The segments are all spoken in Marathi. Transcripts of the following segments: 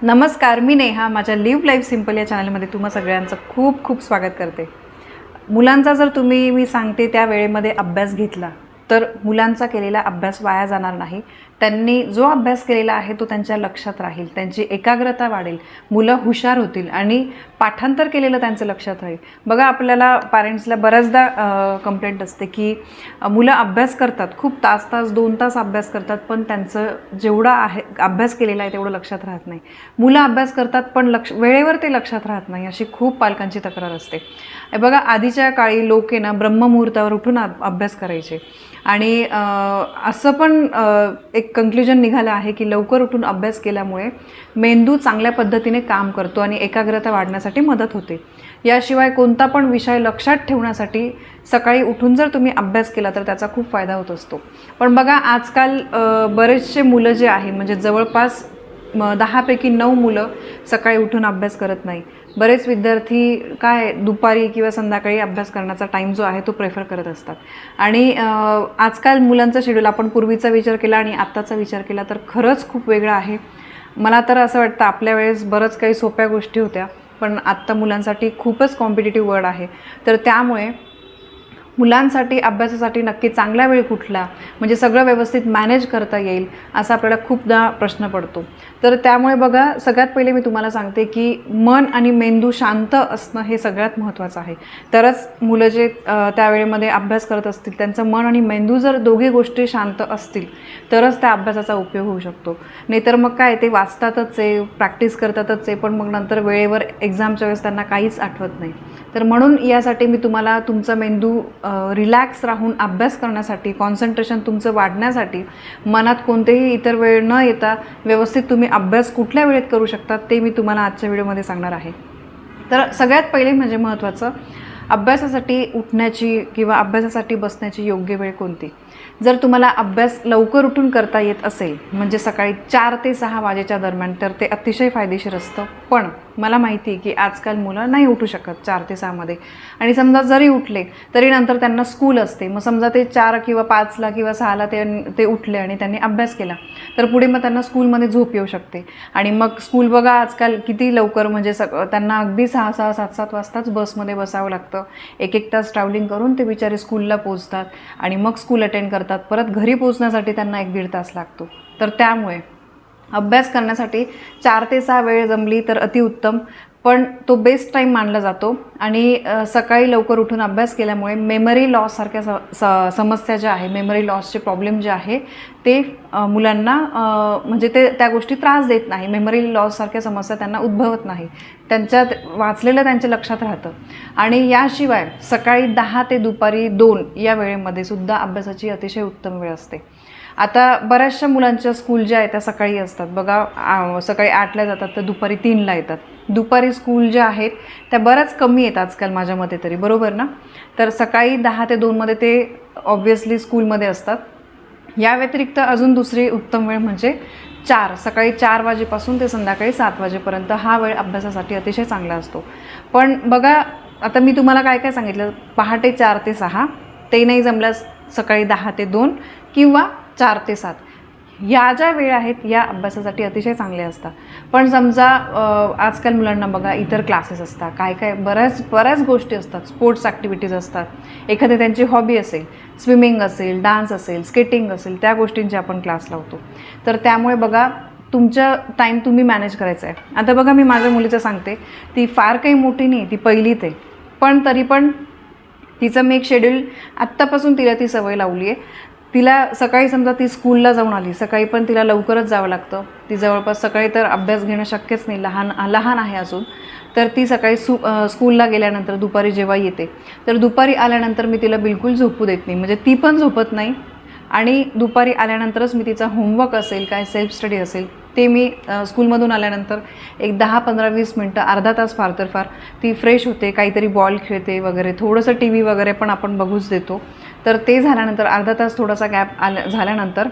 नमस्कार, मी नेहा. माझ्या लिव्ह लाईफ सिम्पल या चॅनलमध्ये तुम्हा सगळ्यांचं खूप खूप स्वागत करते. मुलांचा जर तुम्ही मी सांगते त्या वेळेमध्ये अभ्यास घेतला तर मुलांचा केलेला अभ्यास वाया जाणार नाही. त्यांनी जो अभ्यास केलेला आहे तो त्यांच्या लक्षात राहील, त्यांची एकाग्रता वाढेल, मुलं हुशार होतील आणि पाठांतर केलेलं त्यांचं लक्षात राहील. बघा, आपल्याला पॅरेंट्सला बऱ्याचदा कंप्लेंट असते की मुलं अभ्यास करतात, खूप तास 2 तास अभ्यास करतात, पण त्यांचं जेवढा आहे अभ्यास केलेला आहे तेवढं लक्षात राहत नाही. मुलं अभ्यास करतात पण वेळेवर ते लक्षात राहत नाही, अशी खूप पालकांची तक्रार असते. बघा, आधीच्या काळी लोक आहे ना ब्रह्ममुहूर्तावर उठून अभ्यास करायचे आणि असं पण एक कन्क्ल्युजन निघालं आहे की लवकर उठून अभ्यास केल्यामुळे मेंदू चांगल्या पद्धतीने काम करतो आणि एकाग्रता वाढण्यासाठी मदत होते. याशिवाय कोणता पण विषय लक्षात ठेवण्यासाठी सकाळी उठून जर तुम्ही अभ्यास केला तर त्याचा खूप फायदा होत असतो. पण बघा, आजकाल बरेचसे मुलं जे आहे म्हणजे जवळपास 10 पैकी 9 मुलं सकाळी उठून अभ्यास करत नाही. बरेच विद्यार्थी काय दुपारी किंवा संध्याकाळी अभ्यास करण्याचा टाईम जो आहे तो प्रेफर करत असतात. आणि आजकाल मुलांचं शेड्यूल आपण पूर्वीचा विचार केला आणि आत्ताचा विचार केला तर खरंच खूप वेगळं आहे. मला तर असं वाटतं आपल्या वेळेस बरंच काही सोप्या गोष्टी होत्या, पण आत्ता मुलांसाठी खूपच कॉम्पिटिटिव्ह वर्ल्ड आहे. तर त्यामुळे मुलांसाठी अभ्यासासाठी नक्की चांगला वेळ कुठला, म्हणजे सगळं व्यवस्थित मॅनेज करता येईल असा आपल्याला खूपदा प्रश्न पडतो. तर त्यामुळे बघा, सगळ्यात पहिले मी तुम्हाला सांगते की मन आणि मेंदू शांत असणं हे सगळ्यात महत्त्वाचं आहे. तरच मुलं जे त्यावेळेमध्ये अभ्यास करत असतील त्यांचं मन आणि मेंदू जर दोघी गोष्टी शांत असतील तरच त्या अभ्यासाचा उपयोग होऊ शकतो. नाहीतर मग काय, ते वाचतातच आहे, प्रॅक्टिस करतातच आहे, पण मग नंतर वेळेवर एक्झामच्या वेळेस त्यांना काहीच आठवत नाही. तर म्हणून यासाठी मी तुम्हाला तुमचा मेंदू रिलॅक्स राहून अभ्यास करण्यासाठी, कॉन्सन्ट्रेशन तुमचं वाढण्यासाठी, मनात कोणतेही इतर वेळ न येता व्यवस्थित तुम्ही अभ्यास कुठल्या वेळेत करू शकता ते मी तुम्हाला आजच्या व्हिडिओमध्ये सांगणार आहे. तर सगळ्यात पहिले म्हणजे महत्त्वाचं, अभ्यासासाठी उठण्याची किंवा अभ्यासासाठी बसण्याची योग्य वेळ कोणती. जर तुम्हाला अभ्यास लवकर उठून करता येत असेल म्हणजे सकाळी 4 ते 6 वाजेच्या दरम्यान तर ते अतिशय फायदेशीर असतं. पण मला माहिती आहे की आजकाल मुलं नाही उठू शकत 4 ते 6मध्ये, आणि समजा जरी उठले तरी नंतर त्यांना स्कूल असते. मग समजा ते 4 किंवा 5ला किंवा 6ला ते उठले आणि त्यांनी अभ्यास केला तर पुढे मग त्यांना स्कूलमध्ये झोप येऊ शकते. आणि मग स्कूल बघा आजकाल किती लवकर, म्हणजे त्यांना अगदी 6-6, 7-7 वाजताच बसमध्ये बसावं लागतं. 1-1 तास ट्रॅव्हलिंग करून ते बिचारे स्कूलला पोचतात आणि मग स्कूल अटेंड करतात. परत घरी पोचण्यासाठी त्यांना 1-1.5 तास लागतो. तर त्यामुळे अभ्यास करण्यासाठी 4 ते 6 वेळ जमली तर अतिउत्तम, पण तो बेस्ट टाईम मानला जातो. आणि सकाळी लवकर उठून अभ्यास केल्यामुळे मेमरी लॉससारख्या समस्या ज्या आहे, मेमरी लॉसचे प्रॉब्लेम जे आहे ते मुलांना म्हणजे ते त्या गोष्टी त्रास देत नाही. मेमरी लॉससारख्या समस्या त्यांना उद्भवत नाही, त्यांच्यात वाचलेलं त्यांच्या लक्षात राहतं. आणि याशिवाय सकाळी 10 ते दुपारी 2 या वेळेमध्ये सुद्धा अभ्यासाची अतिशय उत्तम वेळ असते. आता बऱ्याचशा मुलांच्या स्कूल ज्या आहेत त्या सकाळी असतात. बघा, सकाळी 8ला जातात तर दुपारी 3ला येतात. दुपारी स्कूल ज्या आहेत त्या बऱ्याच कमी आहेत आजकाल माझ्या मते तरी, बरोबर ना. तर सकाळी 10 ते 2मध्ये ते ऑब्व्हियसली स्कूलमध्ये असतात. या व्यतिरिक्त अजून दुसरी उत्तम वेळ म्हणजे सकाळी 4 वाजेपासून ते संध्याकाळी 7 वाजेपर्यंत हा वेळ अभ्यासासाठी अतिशय चांगला असतो. पण बघा, आता मी तुम्हाला काय काय सांगितलं, पहाटे 4 ते 6, ते नाही जमल्यास सकाळी 10 ते 2 किंवा 4 ते 7 या ज्या वेळ आहेत या अभ्यासासाठी अतिशय चांगल्या असतात. पण समजा आजकाल मुलांना बघा इतर क्लासेस असतात, काय बऱ्याच गोष्टी असतात, स्पोर्ट्स ॲक्टिव्हिटीज असतात, एखादी त्यांची हॉबी असेल, स्विमिंग असेल, डान्स असेल, स्केटिंग असेल, त्या गोष्टींचे आपण क्लास लावतो. तर त्यामुळे बघा, तुमचं टाईम तुम्ही मॅनेज करायचं आहे. आता बघा, मी माझ्या मुलीचं सांगते, ती फार काही मोठी नाही, ती पहिलीत आहे, पण तरी पण तिचं मी एक शेड्यूल आत्तापासून तिला ती सवय लावली आहे. तिला सकाळी समजा ती स्कूलला जाऊन आली, सकाळी पण तिला लवकरच जावं लागतं. ती जवळपास सकाळी तर अभ्यास घेणं शक्यच नाही, लहान आहे अजून. तर ती सकाळी स्कूलला गेल्यानंतर दुपारी जेव्हा येते तर दुपारी आल्यानंतर मी तिला बिलकुल झोपू देत नाही, म्हणजे ती पण झोपत नाही. आणि दुपारी आल्यानंतरच मी तिचा होमवर्क असेल, काय सेल्फ स्टडी असेल ते मी स्कूलमधून आल्यानंतर एक 10-15-20 मिनटं, अर्धा तास फार तर फार ती फ्रेश होते, काहीतरी बॉल खेळते वगैरे, थोडंसं TV वगैरे पण आपण बघूच देतो. तर ते झाल्यानंतर अर्धा तास थोडासा गॅप झाल्यानंतर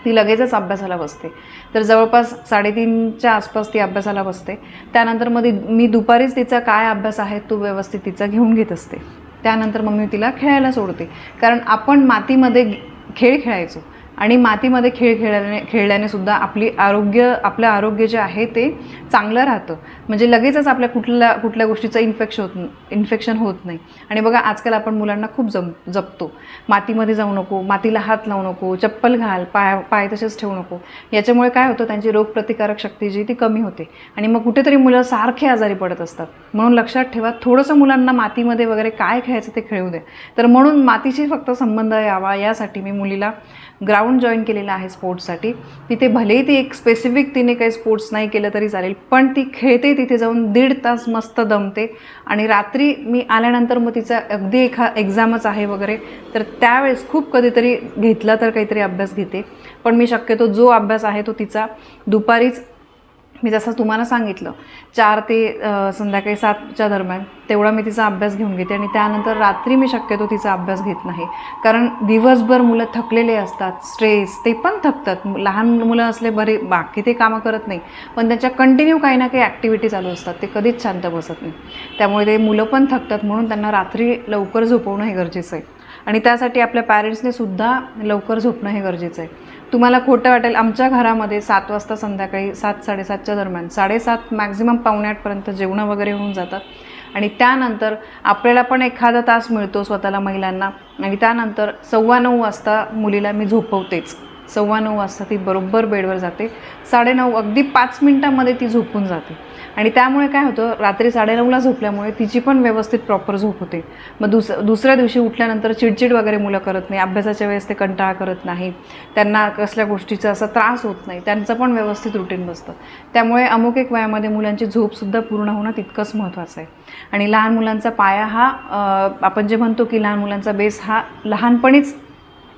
ती लगेचच अभ्यासाला बसते. तर जवळपास 3:30च्या आसपास ती अभ्यासाला बसते. त्यानंतर मग मी दुपारीच तिचा काय अभ्यास आहे तो व्यवस्थित तिचा घेऊन घेत असते. त्यानंतर मग मी तिला खेळायला सोडते, कारण आपण मातीमध्ये खेळ खेळायचो. आणि मातीमध्ये खेळल्याने सुद्धा आपलं आरोग्य जे आहे ते चांगलं राहतं. म्हणजे लगेचच आपल्या कुठल्या गोष्टीचं इन्फेक्शन होत नाही. आणि बघा आजकाल आपण मुलांना खूप जपतो, मातीमध्ये जाऊ नको, मातीला हात लावू नको, चप्पल घाल, पाय तसेच ठेवू नको. याच्यामुळे काय होतं, त्यांची रोगप्रतिकारक शक्ती जी ती कमी होते आणि मग कुठेतरी मुलं सारखे आजारी पडत असतात. म्हणून लक्षात ठेवा, थोडंसं मुलांना मातीमध्ये वगैरे काय खेळायचं ते खेळू दे. तर म्हणून मातीशी फक्त संबंध यावा यासाठी मी मुलीला ग्राउंड जॉईन केलेलं आहे स्पोर्ट्ससाठी. तिथे भलेही ती एक स्पेसिफिक तिने काही स्पोर्ट्स नाही केलं तरी चालेल, पण ती खेळते, तिथे जाऊन 1.5 तास मस्त दमते. आणि रात्री मी आल्यानंतर मग तिचा अगदी एक्झामच आहे वगैरे तर त्यावेळेस खूप कधीतरी घेतला तर काहीतरी अभ्यास घेते. पण मी शक्यतो जो अभ्यास आहे तो तिचा दुपारीच, मी जसं तुम्हाला सांगितलं 4 ते संध्याकाळी 7च्या दरम्यान तेवढा मी तिचा अभ्यास घेऊन घेते. आणि त्यानंतर रात्री मी शक्यतो तिचा अभ्यास घेत नाही, कारण दिवसभर मुलं थकलेले असतात, स्ट्रेस, ते पण थकतात. लहान मुलं असले बरे बाकी ते कामं करत नाही, पण त्यांच्या कंटिन्यू काही ना काही ॲक्टिव्हिटी चालू असतात, ते कधीच शांत बसत नाही. त्यामुळे ते मुलं पण थकतात. म्हणून त्यांना रात्री लवकर झोपवणं हे गरजेचं आहे. आणि त्यासाठी आपल्या पॅरेंट्सने सुद्धा लवकर झोपणं हे गरजेचं आहे. तुम्हाला खोटं वाटेल, आमच्या घरामध्ये 7 वाजता संध्याकाळी 7-7:30च्या दरम्यान, 7:30 मॅक्झिमम 7:45पर्यंत जेवणं वगैरे होऊन जातात. आणि त्यानंतर आपल्याला पण एखादा तास मिळतो स्वतःला महिलांना. आणि त्यानंतर 9:15 वाजता मुलीला मी झोपवतेच. 9:15 वाजता ती बरोबर बेडवर जाते. 9:30 अगदी 5 मिनिटांमध्ये ती झोपून जाते. आणि त्यामुळे काय होतं, रात्री 9:30ला झोपल्यामुळे तिची पण व्यवस्थित प्रॉपर झोप होते. मग दुसऱ्या दिवशी उठल्यानंतर चिडचिड वगैरे मुलं करत नाही, अभ्यासाच्या वेळेस ते कंटाळा करत नाही, त्यांना कसल्या गोष्टीचा असा त्रास होत नाही, त्यांचं पण व्यवस्थित रुटीन बसतं. त्यामुळे अमुक एक वयामध्ये मुलांची झोपसुद्धा पूर्ण होणं तितकंच महत्त्वाचं आहे. आणि लहान मुलांचा पाया हा आपण जे म्हणतो की लहान मुलांचा बेस हा लहानपणीच,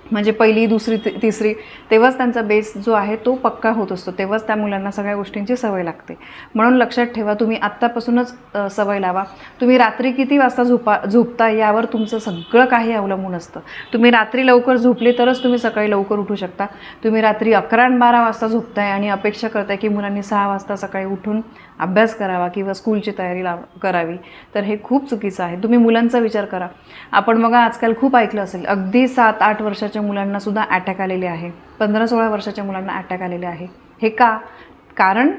म्हणजे 1ली, 2री, 3री तेव्हाच त्यांचा बेस जो आहे तो पक्का होत असतो, तेव्हाच त्या मुलांना सगळ्या गोष्टींची सवय लागते. म्हणून लक्षात ठेवा, तुम्ही आत्तापासूनच सवय लावा. तुम्ही रात्री किती वाजता झोपता यावर तुमचं सगळं काही अवलंबून असतं. तुम्ही रात्री लवकर झोपले तरच तुम्ही सकाळी लवकर उठू शकता. तुम्ही रात्री 11 आणि 12 वाजता झोपताय आणि अपेक्षा करताय की मुलांनी 6 वाजता सकाळी उठून अभ्यास करावा किंवा स्कूलची तयारी करावी, तर हे खूप चुकीचं आहे. तुम्ही मुलांचा विचार करा. आपण बघा आजकाल खूप ऐकलं असेल, अगदी 7-8 वर्षाच्या मुलांना सुद्धा अटॅक आलेले आहे, 15-16 वर्षाच्या मुलांना अटॅक आलेले आहे. हे का? कारण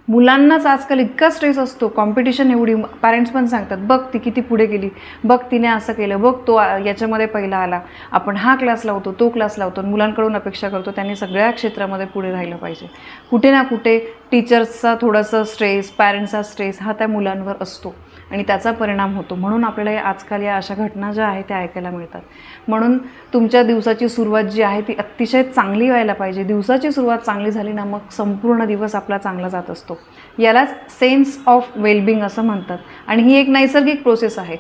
मुलांनाच आजकाल इतका स्ट्रेस असतो, कॉम्पिटिशन एवढी. पॅरेंट्स पण सांगतात, बघ ती किती पुढे गेली, बघ तिने असं केलं, बघ तो याच्यामध्ये पहिला आला, आपण हा क्लास लावतो, तो क्लास लावतो. मुलांकडून अपेक्षा करतो त्यांनी सगळ्या क्षेत्रामध्ये पुढे राहिलं पाहिजे. कुठे ना कुठे टीचर्सचा थोडासा स्ट्रेस, पॅरेंट्सचा स्ट्रेस हा त्या मुलांवर असतो आणि त्याचा परिणाम होतो. म्हणून आपल्याला आजकाल या अशा घटना ज्या आहेत त्या ऐकायला मिळतात. म्हणून तुमच्या दिवसाची सुरुवात जी आहे ती अतिशय चांगली व्हायला पाहिजे. दिवसाची सुरुवात चांगली झाली ना, मग संपूर्ण दिवस आपला चांगला जात असतो. यालाच सेन्स ऑफ वेलबिंग असं म्हणतात. आणि ही एक नैसर्गिक प्रोसेस आहे.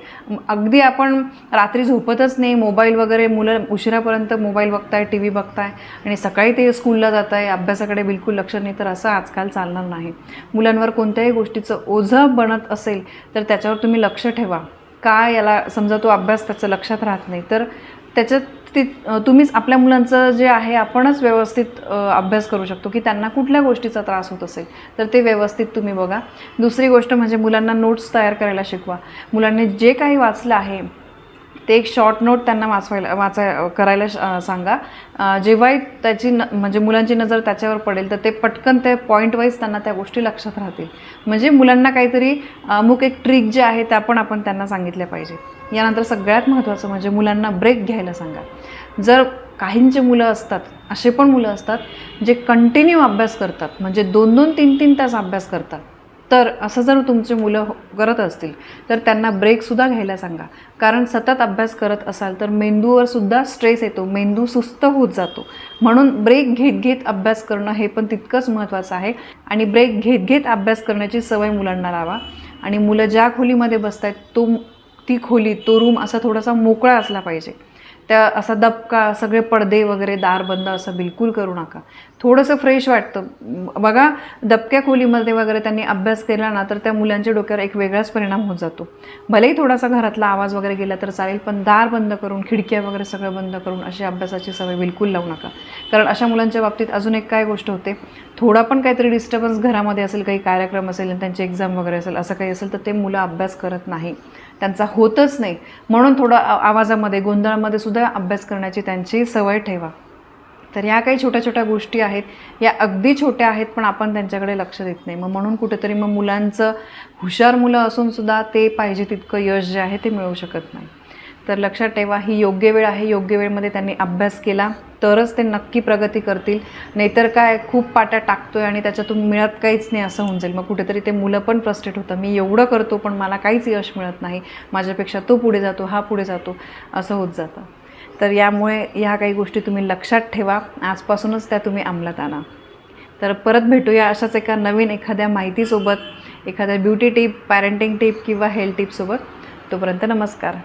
अगदी आपण रात्री झोपतच नाही, मोबाईल वगैरे, मुलं उशिरापर्यंत मोबाईल बघताय, टी व्ही बघताय आणि सकाळी ते स्कूलला जात आहे, अभ्यासाकडे बिलकुल लक्ष नाही, तर असं आजकाल चालणार नाही. मुलांवर कोणत्याही गोष्टीचं ओझं बनत असेल तर त्याच्यावर तुम्ही लक्ष ठेवा. काय याला समजा तो अभ्यास त्याचं लक्षात राहत नाही, तर त्याच्यात तुम्हीच आपल्या मुलांचं जे आहे आपणच व्यवस्थित अभ्यास करू शकतो की त्यांना कुठल्या गोष्टीचा त्रास होत असेल तर ते व्यवस्थित तुम्ही बघा. दुसरी गोष्ट म्हणजे मुलांना नोट्स तयार करायला शिकवा. मुलांनी जे काही वाचलं आहे ते एक शॉर्ट नोट त्यांना करायला सांगा. जेव्हाही त्याची म्हणजे मुलांची नजर त्याच्यावर पडेल तर ते पटकन ते पॉईंट वाईज त्यांना त्या गोष्टी लक्षात राहतील. म्हणजे मुलांना काहीतरी अमुक एक ट्रिक जे आहे त्या पण आपण त्यांना सांगितल्या पाहिजे. यानंतर सगळ्यात महत्त्वाचं म्हणजे मुलांना ब्रेक घ्यायला सांगा. जर काहींचे मुलं असतात, असे पण मुलं असतात जे कंटिन्यू अभ्यास करतात, म्हणजे 2-2, 3-3 तास अभ्यास करतात, तर असं जर तुमचे मुलं करत असतील तर त्यांना ब्रेकसुद्धा घ्यायला सांगा. कारण सतत अभ्यास करत असाल तर मेंदूवर सुद्धा स्ट्रेस येतो, मेंदू सुस्त होत जातो. म्हणून ब्रेक घेत घेत अभ्यास करणं हे पण तितकंच महत्त्वाचं आहे. आणि ब्रेक घेत घेत अभ्यास करण्याची सवय मुलांना लावा. आणि मुलं ज्या खोलीमध्ये बसत आहेत ती खोली, तो रूम असा थोडासा मोकळा असला पाहिजे. त्या असा दबका, सगळे पडदे वगैरे, दार बंद असं बिलकुल करू नका. थोडंसं फ्रेश वाटतं. बघा, दबक्या खोलीमध्ये वगैरे त्यांनी अभ्यास केला ना तर त्या मुलांच्या डोक्यावर एक वेगळाच परिणाम होत जातो. भलेही थोडासा घरातला आवाज वगैरे गेला तर चालेल, पण दार बंद करून, खिडक्या वगैरे सगळं बंद करून अशी अभ्यासाची सवय बिलकुल लावू नका. कारण अशा मुलांच्या बाबतीत अजून एक काय गोष्ट होते, थोडा पण काहीतरी डिस्टर्बन्स घरामध्ये असेल, काही कार्यक्रम असेल आणि त्यांची एक्झाम वगैरे असेल, असं काही असेल तर ते मुलं अभ्यास करत नाही, त्यांचा होतच नाही. म्हणून थोडं आवाजामध्ये, गोंधळामध्ये सुद्धा अभ्यास करण्याची त्यांची सवय ठेवा. तर ह्या काही छोट्या छोट्या गोष्टी आहेत, या अगदी छोट्या आहेत पण आपण त्यांच्याकडे लक्ष देत नाही. मग म्हणून कुठेतरी मग मुलांचं हुशार मुलं असूनसुद्धा ते पाहिजे तितकं यश जे आहे ते मिळवू शकत नाही. तर लक्षात ठेवा, ही योग्य वेळ आहे. योग्य वेळेमध्ये त्यांनी अभ्यास केला तरच ते नक्की प्रगती करतील. नाहीतर काय, खूप पाट्या टाकतोय आणि त्याच्यातून मिळत काहीच नाही असं होऊन जाईल. मग कुठेतरी ते मुलं पण फ्रस्ट्रेट होतं, मी एवढं करतो पण मला काहीच यश मिळत नाही, माझ्यापेक्षा तो पुढे जातो, हा पुढे जातो, असं होत जातं. तर यामुळे ह्या काही गोष्टी तुम्ही लक्षात ठेवा, आजपासूनच त्या तुम्ही अंमलात आणा. तर परत भेटूया अशाच एका नवीन एखाद्या माहितीसोबत, एखाद्या ब्युटी टिप, पॅरेंटिंग टिप किंवा हेल्थ टिपसोबत. तोपर्यंत नमस्कार.